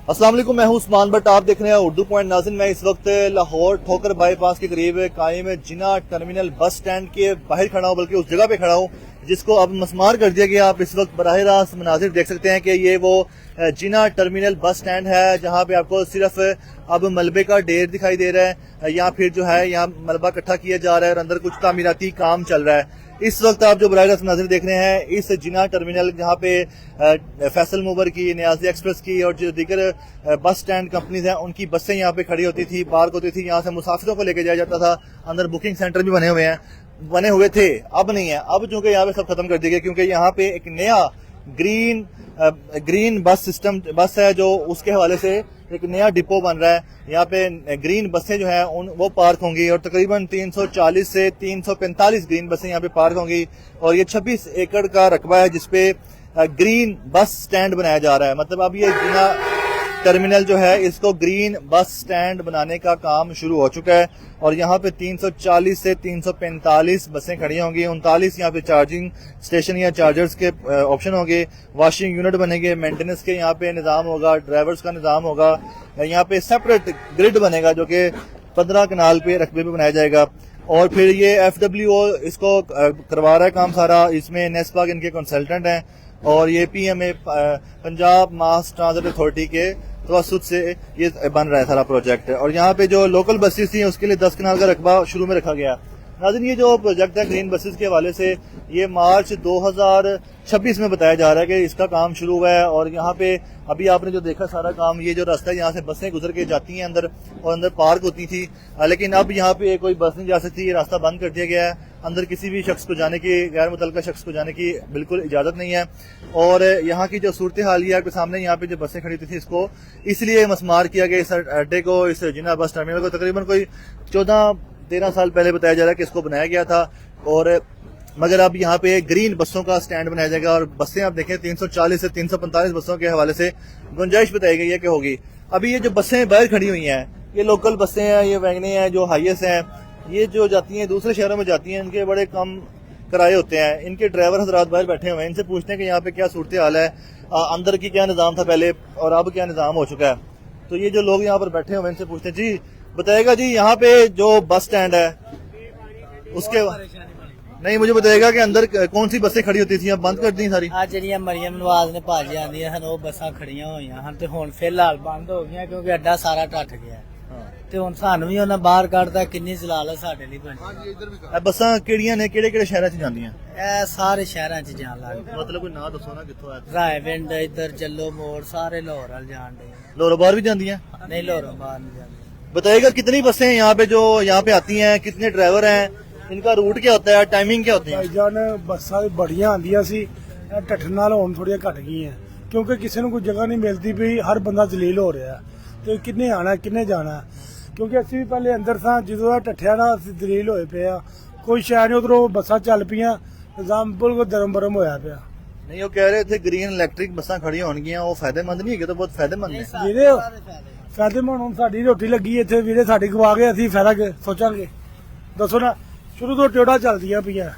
अस्सलाम वालेकुम, मैं हूं उस्मान बट आप देख रहे हैं उर्दू पॉइंट। नाज़रीन, मैं इस वक्त लाहौर ठोकर बाईपास के करीब कायम जिना टर्मिनल बस स्टैंड के बाहर खड़ा हूं, बल्कि उस जगह पे खड़ा हूं जिसको अब मस्मार कर दिया गया। आप इस वक्त बराह रास्त मनाजिर देख सकते हैं कि ये वो जिना टर्मिनल बस स्टैंड है जहां पे आपको सिर्फ अब मलबे का ढेर दिखाई दे रहा है या फिर जो है यहाँ मलबा इकट्ठा किया जा रहा है और अंदर कुछ तामीराती काम चल रहा है। इस वक्त आप जो बराह रास्त मनाजिर देख रहे हैं इस जिना टर्मिनल जहाँ पे फैसल मूवर की, नियाजी एक्सप्रेस की और जो दीगर बस स्टैंड कंपनीज हैं उनकी बसें यहाँ पे खड़ी होती थी, पार्क होती थी। यहाँ से मुसाफिरों को लेकर जाया जाता था। अंदर बुकिंग सेंटर भी बने हुए थे, अब नहीं है। अब चूंकि यहाँ पे सब खत्म कर दिया गया क्योंकि यहाँ पे एक नया ग्रीन बस सिस्टम बस है जो उसके हवाले से एक नया डिपो बन रहा है। यहाँ पे ग्रीन बसें जो है वो पार्क होंगी और तकरीबन 340 से 345 ग्रीन बसें यहाँ पे पार्क होंगी और ये 26 एकड़ का रकबा है जिसपे ग्रीन बस स्टैंड बनाया जा रहा है। मतलब अब ये जिना टर्मिनल जो है इसको ग्रीन बस स्टैंड बनाने का काम शुरू हो चुका है और यहाँ पे 340 से 345 बसें खड़ी होंगी। 39 यहाँ पे चार्जिंग स्टेशन या चार्जर्स के ऑप्शन होंगे, वॉशिंग यूनिट बनेंगे, मेंटेनेंस के यहाँ पे निज़ाम होगा, ड्राइवर्स का निज़ाम होगा। यहाँ पे सेपरेट ग्रिड बनेगा जो कि 15 कनाल पे रकबे पे बनाया जाएगा और फिर ये FWO इसको करवा रहा है काम सारा। इसमें नेस्पा इनके कंसल्टेंट हैं और ये PMA पंजाब मास ट्रांजिट अथॉरिटी के तवसुत से ये बन रहा है सारा प्रोजेक्ट। और यहाँ पे जो लोकल बसेस थी उसके लिए 10 कनाल का रकबा शुरू में रखा गया। नाज़रीन, ये जो प्रोजेक्ट है ग्रीन बसेस के हवाले से ये मार्च 2026 में बताया जा रहा है कि इसका काम शुरू हुआ है और यहाँ पे अभी आपने जो देखा सारा काम, ये जो रास्ता है यहाँ से बसें गुजर के जाती हैं अंदर और अंदर पार्क होती थी, लेकिन अब यहाँ पे कोई बस नहीं जा सकती। ये रास्ता बंद कर दिया गया है। अंदर किसी भी शख्स को जाने की, गैर मुतल्लिका शख्स को जाने की बिल्कुल इजाजत नहीं है। और यहाँ की जो सूरत हाल है आपके सामने, यहाँ पे जो बसें खड़ी थी इसको इसलिए मस्मार किया गया इस अड्डे को, इस जिना बस टर्मिनल को। तकरीबन कोई 14-13 साल पहले बताया जा रहा है कि इसको बनाया गया था और मगर अब यहाँ पे ग्रीन बसों का स्टैंड बनाया जाएगा और बसें आप देखें 340 से 345 बसों के हवाले से गुंजाइश बताई गई है कि होगी। अभी ये जो बसें बाहर खड़ी हुई हैं ये लोकल बसें हैं, ये वैगनें हैं जो हाईएस्ट हैं, ये जो जाती हैं दूसरे शहरों में जाती हैं, इनके बड़े कम किराए होते हैं। इनके ड्राइवर हजरात बाहर बैठे हुए हैं, इनसे पूछते हैं कि यहाँ पे क्या सूरत हाल है, अंदर की क्या निज़ाम था पहले और अब क्या निज़ाम हो चुका है। तो ये जो लोग यहाँ पर बैठे हुए हैं इनसे पूछते हैं, जी बताएगा जी यहाँ पे जो बस स्टैंड है उसके नहीं, मुझे बताएगा कि अंदर कौन सी बसें खड़ी होती थी, अब बंद कर दी सारी। ਜਿਹੜੀਆਂ ਮਰੀਮ ਨਵਾਜ਼ ਨੇ ਭਾਜੀ ਆਂਦੀਆਂ ਹਨ ਉਹ ਬੱਸਾਂ ਖੜੀਆਂ ਹੋਈਆਂ ਹਨ ਤੇ ਹੁਣ ਫਿਲਹਾਲ ਬੰਦ ਹੋ ਗਈਆਂ ਕਿਉਂਕਿ ਅੱਡਾ ਸਾਰਾ ਟੱਟ ਗਿਆ ਤੇ ਹੁਣ ਸਾਨੂੰ ਵੀ ਉਹਨਾਂ ਬਾਹਰ ਕੱਢਦਾ। ਕਿੰਨੀ ਜ਼ਲਾਲਤ ਸਾਡੇ ਲਈ ਬਣੀ। ਇਹ ਬੱਸਾਂ ਕਿਹੜੀਆਂ ਨੇ, ਕਿਹੜੇ ਸ਼ਹਿਰਾਂ 'ਚ ਜਾਂਦੀਆਂ? ਇਹ ਸਾਰੇ ਸ਼ਹਿਰਾਂ 'ਚ ਜਾਣ ਲੱਗ ਪਏ। मतलब कोई नाम दसो ना कित्थों है? ਰਾਏਵਿੰਡ ਇੱਧਰ ਜੱਲੋ ਮੋੜ ਸਾਰੇ ਲਾਹੌਰ ਵੱਲ ਜਾਣ ਦੇ। लाहौर बाहर भी जाती हैं? ਨਹੀਂ ਲਾਹੌਰੋਂ ਬਾਹਰ ਨਹੀਂ ਜਾਂਦੇ। बताइएगा कितनी बसें यहाँ पे जो यहाँ पे आती हैं, कितने ड्राइवर हैं, इनका रूट क्या होता है, टाइमिंग क्या होती है? ਭਾਈਜਾਨ ਬੱਸਾਂ ਬੜੀਆਂ ਆਂਦੀਆਂ ਸੀ, ਇਹ ਢੱਠਣ ਨਾਲ ਹੁਣ ਥੋੜੀਆਂ ਘਟ ਗਈਆਂ ਕਿਉਂਕਿ ਕਿਸੇ ਨੂੰ ਕੋਈ ਜਗ੍ਹਾ ਨਹੀਂ ਮਿਲਦੀ ਪਈ, ਹਰ ਬੰਦਾ ਜਲੀਲ ਹੋ ਰਿਹਾ ਤੇ ਕਿੰਨੇ ਆਣਾ ਕਿੰਨੇ ਜਾਣਾ। ਕਿਉਂਕਿ ਅਸੀਂ ਵੀ ਪਹਿਲੇ ਅੰਦਰ ਸਾਂ, ਜਦੋਂ ਇਹ ਢੱਠਿਆ ਨਾ ਅਸੀਂ ਦਲੀਲ ਹੋਏ ਪਏ ਆ। ਕੋਈ ਸ਼ਹਿਰ ਨਹੀਂ, ਉਧਰੋਂ ਬੱਸਾਂ ਚੱਲ ਪਈਆਂ, ਨਿਜ਼ਾਮ ਬਿਲਕੁਲ ਦਰਮ ਬਰਮ ਹੋਇਆ ਪਿਆ। नहीं, वो कह रहे थे ग्रीन इलेक्ट्रिक बसा खड़ी होंगी, वो फायदेमंद नहीं है? तो बहुत फायदेमंद है। ਵੀਰੇ ਫਾਇਦੇਮੰਦ ਹੁਣ ਸਾਡੀ ਰੋਟੀ ਲੱਗੀ ਇੱਥੇ ਵੀਰੇ, ਸਾਡੀ ਗਵਾ ਕੇ ਅਸੀਂ ਫਾਇਦਾ ਸੋਚਾਂਗੇ ਦੱਸੋ ਨਾ। ਸ਼ੁਰੂ ਤੋਂ ਟਿਉੜਾ ਚੱਲਦੀਆਂ ਪਈਆਂ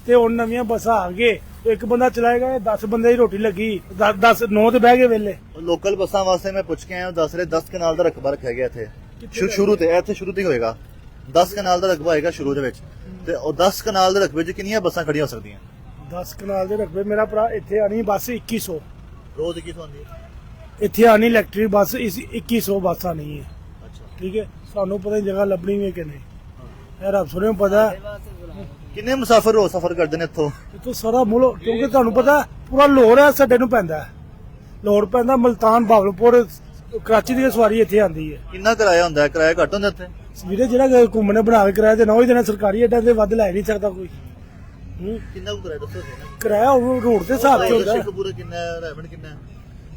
ਤੇ ਹੁਣ ਨਵੀਆਂ ਬੱਸਾਂ ਆ ਗਏ, ਇੱਕ ਬੰਦਾ ਚਲਾਏਗਾ, 10 ਬੰਦੇ ਦੀ ਰੋਟੀ ਲੱਗੀ, 10 9 ਤੇ ਬਹਿ ਗਏ ਵੇਲੇ। लोकल बसा वास्ते मैं पुछ के आया, दस रहे 10 कनाल का रकबा रखा गया थे शुरू ते, ਇੱਥੇ ਸ਼ੁਰੂ ਤੇ ਹੋਏਗਾ 10 ਕਨਾਲ ਦਾ ਰਕਬਾ ਹੋਏਗਾ ਸ਼ੁਰੂ ਦੇ ਵਿੱਚ ਤੇ ਉਹ 10 ਕਨਾਲ ਦੇ ਰਕਬੇ 'ਚ ਕਿੰਨੀਆਂ ਬੱਸਾਂ ਖੜੀਆਂ ਹੋ ਸਕਦੀਆਂ? 10 ਕਨਾਲ ਦੇ ਰਕਬੇ ਮੇਰਾ ਭਰਾ ਇੱਥੇ ਆਣੀ ਬੱਸ 2100 ਰੋਜ਼ ਕੀ ਆਉਂਦੀ ਹੈ ਇੱਥੇ ਆਣੀ ਇਲੈਕਟ੍ਰਿਕ ਬੱਸ 2100 ਬੱਸ ਆਣੀ ਹੈ। ਅੱਛਾ, ਠੀਕ ਹੈ, ਸਾਨੂੰ ਪਤਾ ਨਹੀਂ ਜਗ੍ਹਾ ਲੱਭਣੀ ਵੀ ਕਿ ਨਹੀਂ, ਇਹ ਰੱਬ ਸੁਣਿਓ ਪਤਾ। ਕਿੰਨੇ ਮੁਸਾਫਰ ਰੋਜ਼ ਸਫ਼ਰ ਕਰਦੇ ਨੇ ਇੱਥੋਂ? ਇੱਥੋਂ ਸਾਰਾ ਮੁਲਕ, ਕਿਉਂਕਿ ਤੁਹਾਨੂੰ ਪਤਾ ਪੂਰਾ ਲਾਹੌਰ ਹੈ ਸਾਡੇ ਨੂੰ ਪੈਂਦਾ, ਲਾਹੌਰ ਪੈਂਦਾ, ਮਲਤਾਨ, ਬਾਵਲਪੁਰ, ਕਰਾਚੀ ਦੀ ਸਵਾਰੀ ਇੱਥੇ ਆਉਂਦੀ ਹੈ। ਕਿੰਨਾ ਕਿਰਾਇਆ ਹੁੰਦਾ ਹੈ? ਕਿਰਾਇਆ ਘੱਟ ਹੁੰਦਾ ਇੱਥੇ ਵੀਰੇ ਜਿਹੜਾ ਘੁੰਮਣੇ ਬਣਾ ਕੇ ਕਿਰਾਇਆ ਦੇਣਾ, ਉਹ ਹੀ ਦੇਣਾ। ਸਰਕਾਰੀ ਅੱਡਾ ਤੇ ਵੱਧ ਲੈ ਨਹੀਂ ਸਕਦਾ ਕੋਈ। ਕਿੰਨਾ ਕੁ ਕਿਰਾਇਆ ਦੱਸੋ? ਕਿਰਾਇਆ ਉਹ ਰੋਡ ਦੇ ਹਿਸਾਬ ਤੇ ਹੁੰਦਾ। ਸ਼ੇਖਪੁਰਾ ਕਿੰਨਾ ਹੈ, ਰੈਵਨ ਕਿੰਨਾ ਹੈ?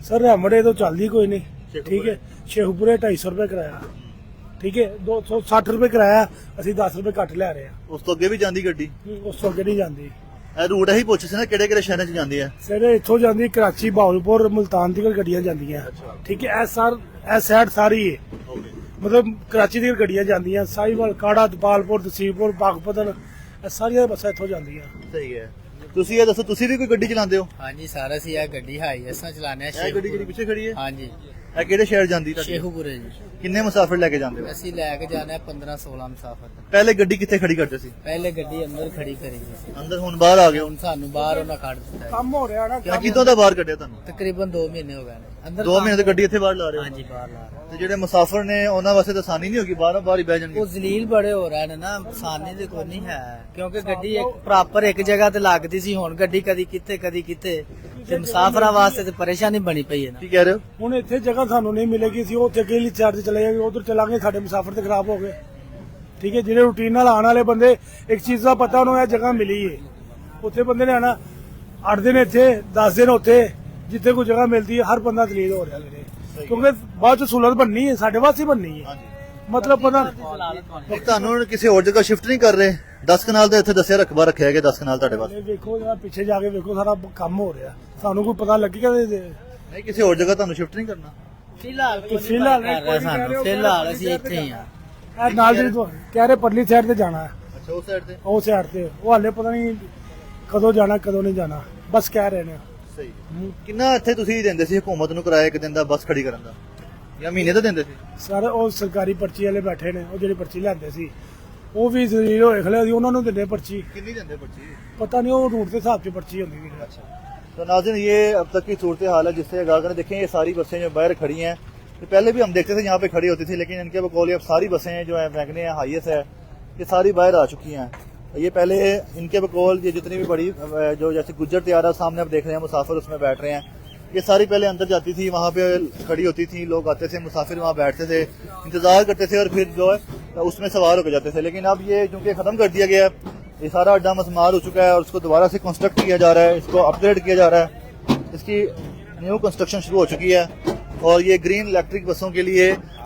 ਸਰ ਰਮੜੇ ਤੋਂ ਚੱਲਦੀ ਕੋਈ ਨਹੀਂ। ਠੀਕ ਹੈ, ਸ਼ੇਖਪੁਰੇ 250 ਰੁਪਏ ਕਿਰਾਇਆ। ਠੀਕ ਹੈ, 260 ਰੁਪਏ ਕਿਰਾਇਆ, ਅਸੀਂ 10 ਰੁਪਏ ਘੱਟ ਲੈ ਰਹੇ ਹਾਂ। ਉਸ ਤੋਂ ਅੱਗੇ ਵੀ ਜਾਂਦੀ ਗੱਡੀ? ਉਸ ਤੋਂ ਅੱਗੇ ਨਹੀਂ ਜਾਂਦੀ। ਇਹ ਰੂਟ ਇਹੀ ਪੁੱਛ ਸੀ ਨਾ ਕਿਹੜੇ ਸ਼ਹਿਰਾਂ 'ਚ ਜਾਂਦੀ ਹੈ? ਸਰ ਇੱਥੋਂ ਜਾਂਦੀ ਕਰਾਚੀ, ਬਾਵਲਪੁਰ, ਮੁਲਤਾਨ ਤੱਕ ਗੱਡੀਆਂ ਜਾਂਦੀਆਂ। ਠੀਕ ਹੈ, ਇਹ ਸਾਈਡ ਸਾਰੀ ਹੈ, ਮਤਲਬ ਕਰਾਚੀ ਦੀਆਂ ਗੱਡੀਆਂ ਜਾਂਦੀਆਂ, ਸਾਹੀਵਾਲ, ਕਾੜਾ, ਦਪਾਲਪੁਰ, ਤਸੀਲਪੁਰ, ਪਾਕਪਤਨ, ਇਹ ਸਾਰੀਆਂ ਬੱਸਾਂ ਇੱਥੋਂ ਜਾਂਦੀਆਂ। ਸਹੀ ਹੈ। ਤੁਸੀਂ ਇਹ ਦੱਸੋ, ਤੁਸੀਂ ਵੀ ਕੋਈ ਗੱਡੀ ਚਲਾਉਂਦੇ ਹੋ? ਹਾਂਜੀ ਸਰ, ਅਸੀਂ ਇਹ ਗੱਡੀ ਹਾਈ ਅਸਾਂ ਚਲਾਉਂਦੇ ਆ। ਇਹ ਗੱਡੀ ਜਿਹੜੀ ਪਿੱਛੇ ਖੜੀ ਹੈ? ਹਾਂਜੀ। ਇਹ ਕਿਹੜੇ ਸ਼ਹਿਰ ਜਾਂਦੀ ਤੁਹਾਡੀ? ਸ਼ੇਖੂਪੁਰੇ ਜੀ ਕਿੰਨੇ ਮੁਸਾਫਿਰ ਲੈ ਕੇ ਜਾਂਦੇ ਹੋ? ਅਸੀਂ ਲੈ ਕੇ ਜਾਣਾ 15-16 ਮੁਸਾਫਰ। ਪਹਿਲੇ ਗੱਡੀ ਕਿੱਥੇ ਖੜੀ ਕਰਦੇ ਸੀ? ਪਹਿਲੇ ਗੱਡੀ ਅੰਦਰ ਖੜੀ ਕਰੀ ਸੀ, ਅੰਦਰ, ਹੁਣ ਬਾਹਰ ਆ ਗਏ ਹੋ? ਹੁਣ ਸਾਨੂੰ ਬਾਹਰ ਉਹਨਾਂ ਕੱਢ ਦਿੱਤਾ ਹੈ। ਕੰਮ ਹੋ ਰਿਹਾ ਨਾ ਕਿਆ ਕਿਦੋਂ ਦਾ ਬਾਹਰ ਕੱਢਿਆ ਤੁਹਾਨੂੰ? ਤਕਰੀਬਨ 2 ਮਹੀਨੇ ਹੋ ਗਏ ਨੇ ਅੰਦਰ। 2 ਮਹੀਨੇ ਤੋਂ ਗੱਡੀ ਇੱਥੇ ਬਾਹਰ ਲਾ ਰਹੇ ਹੋ? ਹਾਂਜੀ ਬਾਹਰ ਲਾ ਰਹੇ। ਤੇ ਜਿਹੜੇ ਮੁਸਾਫਰ ਨੇ ਉਹਨਾਂ ਵਾਸਤੇ ਤਾਂ ਆਸਾਨੀ ਨਹੀਂ ਹੋਗੀ, ਬਾਹਰੋਂ ਬਾਹਰ ਹੀ ਬਹਿ ਜਾਣਗੇ। ਉਹ ਜ਼ਲੀਲ ਬੜੇ ਹੋ ਰਹੇ ਨੇ ਨਾ, ਆਸਾਨੀ ਤੇ ਕੋਈ ਨਹੀਂ ਹੈ ਕਿਉਂਕਿ ਗੱਡੀ ਇੱਕ ਪ੍ਰੋਪਰ ਇੱਕ ਜਗ੍ਹਾ ਤੇ ਲੱਗਦੀ ਸੀ, ਹੁਣ ਗੱਡੀ ਕਦੀ ਕਿੱਥੇ ਕਦੀ ਕਿੱਥੇ, ਤੇ ਮੁਸਾਫਰਾਂ ਵਾਸਤੇ ਤੇ ਪਰੇਸ਼ਾਨੀ ਬਣੀ ਪਈ ਹੈ ਨਾ। ਕੀ ਕਹਿ ਰਹੇ ਹੋ? ਹੁਣ ਇੱਥੇ ਜਗ੍ਹਾ ਸਾਨੂੰ ਨਹੀਂ ਮਿਲੇਗੀ, ਅਸੀਂ ਉੱਥੇ ਅਕੇਲੀ ਚਾਰਜ ਚਲੇ ਜਾਗੇ, ਉਧਰ ਚਲਾਂਗੇ, ਸਾਡੇ ਮੁਸਾਫਰ ਤੇ ਖਰਾਬ ਹੋ ਗਏ। ਠੀਕ ਹੈ, ਜਿਹੜੇ ਰੂਟੀਨ ਨਾਲ ਆਉਣ ਵਾਲੇ ਬੰਦੇ, ਇੱਕ ਚੀਜ਼ ਦਾ ਪਤਾ ਉਹਨੂੰ ਇਹ ਜਗ੍ਹਾ ਮਿਲੀ ਹੈ, ਉੱਥੇ ਬੰਦੇ ਨੇ ਆਣਾ 8 ਦਿਨ ਇੱਥੇ 10 ਦਿਨ ਉੱਥੇ, ਜਿੱਥੇ ਕੋਈ ਜਗ੍ਹਾ ਮਿਲਦੀ ਹੈ ਹਰ ਬੰਦਾ ਦਲੀਲ ਹੋ ਰਿਹਾ ਵੀਰੇ, ਕਿਉਂਕਿ ਬਾਅਦ ਚ ਸਹੂਲਤ ਬਣਨੀ ਹੈ, ਸਾਡੇ ਵਾਸਤੇ ਬਣਨੀ ਹੈ। ਮਤਲਬ ਪਤਾ ਫਿਰ ਤੁਹਾਨੂੰ ਕਿਸੇ ਹੋਰ ਜਗ੍ਹਾ ਸ਼ਿਫਟ ਨਹੀਂ ਕਰ ਰਹੇ? 10 ਕਨਾਲ ਦਾ ਇੱਥੇ ਦੱਸਿਆ ਰਕਬਾ ਰੱਖਿਆ ਗਿਆ, 10 ਕਨਾਲ ਤੁਹਾਡੇ ਪਾਸ। ਵੇਖੋ ਜਰਾ ਪਿੱਛੇ ਜਾ ਕੇ ਵੇਖੋ, ਸਾਰਾ ਕੰਮ ਹੋ ਰਿਹਾ, ਸਾਨੂੰ ਕੋਈ ਪਤਾ ਲੱਗੇਗਾ ਨਹੀਂ, ਕਿਸੇ ਹੋਰ ਜਗ੍ਹਾ ਤੁਹਾਨੂੰ ਸ਼ਿਫਟ ਨਹੀਂ ਕਰਨਾ? ਫਿਲਹਾਲ ਫਿਲਹਾਲ ਫਿਲਹਾਲ ਅਸੀਂ ਇੱਥੇ ਹੀ ਆ। ਇਹ ਨਾਲ ਜਿਹੜੀ ਕਹਿ ਰਹੇ ਪਰਲੀ ਸਾਈਡ ਤੇ ਜਾਣਾ ਹੈ, ਅੱਛਾ, ਉਸ ਸਾਈਡ ਤੇ। ਉਹ ਸਾਈਡ ਤੇ, ਉਹ ਹਾਲੇ ਪਤਾ ਨਹੀਂ ਕਦੋਂ ਜਾਣਾ ਕਦੋਂ ਨਹੀਂ ਜਾਣਾ, ਬਸ ਕਹਿ ਰਹੇ ਨੇ। ਸਹੀ। ਕਿੰਨਾ ਇੱਥੇ ਤੁਸੀਂ ਦਿੰਦੇ ਸੀ ਹਕੂਮਤ ਨੂੰ ਕਿਰਾਇਆ ਇੱਕ ਦਿਨ ਦਾ ਬੱਸ ਖੜੀ ਕਰਨ ਦਾ, ਜਾਂ ਮਹੀਨੇ ਦਾ ਦਿੰਦੇ ਸੀ? ਸਰ ਉਹ ਸਰਕਾਰੀ ਪਰਚੀ ਵਾਲੇ ਬੈਠੇ ਨੇ, ਉਹ ਜਿਹੜੀ ਪਰਚੀ ਲੈਂਦੇ ਸੀ ਉਹ ਵੀ ਜ਼ਲੀਲ ਹੋਏ ਖਲੇ ਸੀ, ਉਹਨਾਂ ਨੂੰ ਦਿੰਦੇ ਪਰਚੀ। ਕਿੰਨੀ ਦਿੰਦੇ ਪਰਚੀ? पता नहीं वो रूट के हिसाब से पर्ची होती है। अच्छा, तो नाज़रीन ये अब तक की सूरत हाल है जिससे अगर देखें ये सारी बसें जो बाहर खड़ी हैं, तो पहले भी हम देखते थे यहाँ पे खड़ी होती थी, लेकिन इनके बकौल अब सारी बसें जो है मैगने है, हाईएस है, ये सारी बाहर आ चुकी हैं। ये पहले इनके बकौल ये जितनी भी बड़ी जो जैसे गुज्जर त्यारा सामने आप देख रहे हैं, मुसाफिर उसमें बैठ रहे हैं, ये सारी पहले अंदर जाती थी, वहाँ पे खड़ी होती थी, लोग आते थे, मुसाफिर वहाँ बैठते थे, इंतजार करते थे और फिर जो है उसमें सवार होकर जाते थे। लेकिन अब ये चूंकि खत्म कर दिया गया है, ये सारा अड्डा मसमार हो चुका है और उसको दोबारा से कंस्ट्रक्ट किया जा रहा है, इसको अपग्रेड किया जा रहा है, इसकी न्यू कंस्ट्रक्शन शुरू हो चुकी है। और ये ग्रीन इलेक्ट्रिक बसों के लिए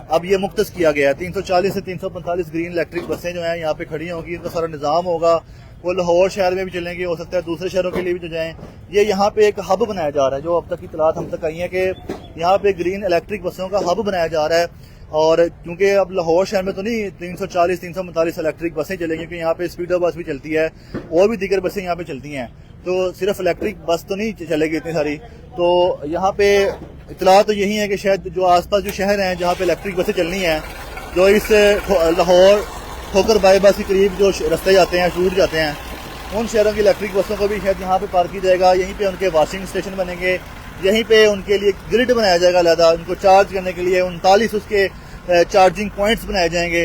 अब ये मुख्तस किया गया है, 340 से 345 ग्रीन इलेक्ट्रिक बसें जो हैं यहाँ पे खड़ी होंगी, इनका सारा निज़ाम होगा, वो लाहौर शहर में भी चलेंगे, हो सकता है दूसरे शहरों के लिए भी जो जाएं। ये यहाँ पे एक हब बनाया जा रहा है, जो अब तक की इतलात हम तक आई है कि यहाँ पे ग्रीन इलेक्ट्रिक बसों का हब बनाया जा रहा है। और क्योंकि अब लाहौर शहर में तो नहीं 340 345 इलेक्ट्रिक बसें चलेंगी, क्योंकि यहाँ पे स्पीडो बस भी चलती है और भी दीगर बसें यहाँ पे चलती हैं, तो सिर्फ इलेक्ट्रिक बस तो नहीं चलेगी इतनी सारी। तो यहाँ पे इतला तो यही है कि शायद जो आसपास जो शहर हैं जहाँ पे इलेक्ट्रिक बसें चलनी हैं, जो इस लाहौर ठोकर बाईपास के करीब जो रास्ते जाते हैं, शूट जाते हैं, उन शहरों की इलेक्ट्रिक बसों को भी शायद यहाँ पे पार्क की जाएगा। यहीं पे उनके वॉशिंग स्टेशन बनेंगे, यहीं पे उनके लिए ग्रिड बनाया जाएगा अलहदा, उनको चार्ज करने के लिए 39 उसके चार्जिंग पॉइंट्स बनाए जाएंगे।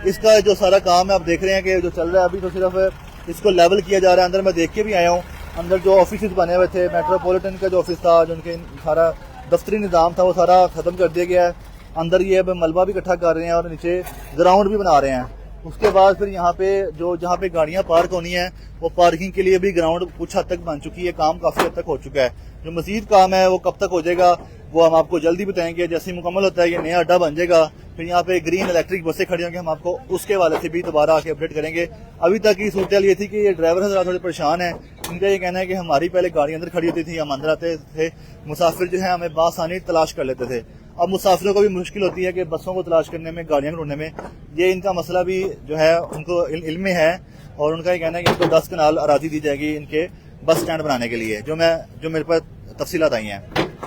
इसका जो सारा काम है आप देख रहे हैं कि जो चल रहा है, अभी तो सिर्फ इसको लेवल किया जा रहा है। अंदर मैं देख के भी आया हूँ, अंदर जो ऑफिस बने हुए थे, मेट्रोपॉलिटन का जो ऑफिस था, जो उनके सारा दफ्तरी निज़ाम था, वो सारा ख़त्म कर दिया गया है। अंदर ये अब मलबा भी इकट्ठा कर रहे हैं और नीचे ग्राउंड भी बना रहे हैं। उसके बाद फिर यहाँ पे जो जहाँ पे गाड़ियाँ पार्क होनी है, वो पार्किंग के लिए भी ग्राउंड कुछ हद तक बन चुकी है, काम काफी हद तक हो चुका है। जो मजीद काम है वो कब तक हो जाएगा वो हम आपको जल्दी बताएंगे। जैसे ही मुकम्मल होता है ये नया अड्डा बन जाएगा, फिर यहाँ पे ग्रीन इलेक्ट्रिक बसें खड़ी होंगी, हम आपको उसके हवाले से भी दोबारा आके अपडेट करेंगे। अभी तक की सूरत ये थी कि ये ड्राइवर हज़रात थोड़े परेशान है, इनका ये कहना है कि हमारी पहले गाड़ी अंदर खड़ी होती थी, हम अंदर आते थे, मुसाफिर जो है हमें बासानी तलाश कर लेते थे। अब मुसाफिरों को भी मुश्किल होती है कि बसों को तलाश करने में, गाड़ियां ढूंढने में। ये इनका मसला भी जो है उनको इल्म में है और उनका ये कहना है कि इनको 10 कनाल अराजी दी जाएगी इनके बस स्टैंड बनाने के लिए, जो मेरे पास तफसीलात आई हैं।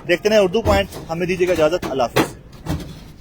देखते हैं उर्दू पॉइंट, हमें दीजिएगा इजाजत, अल्लाह हाफिज़।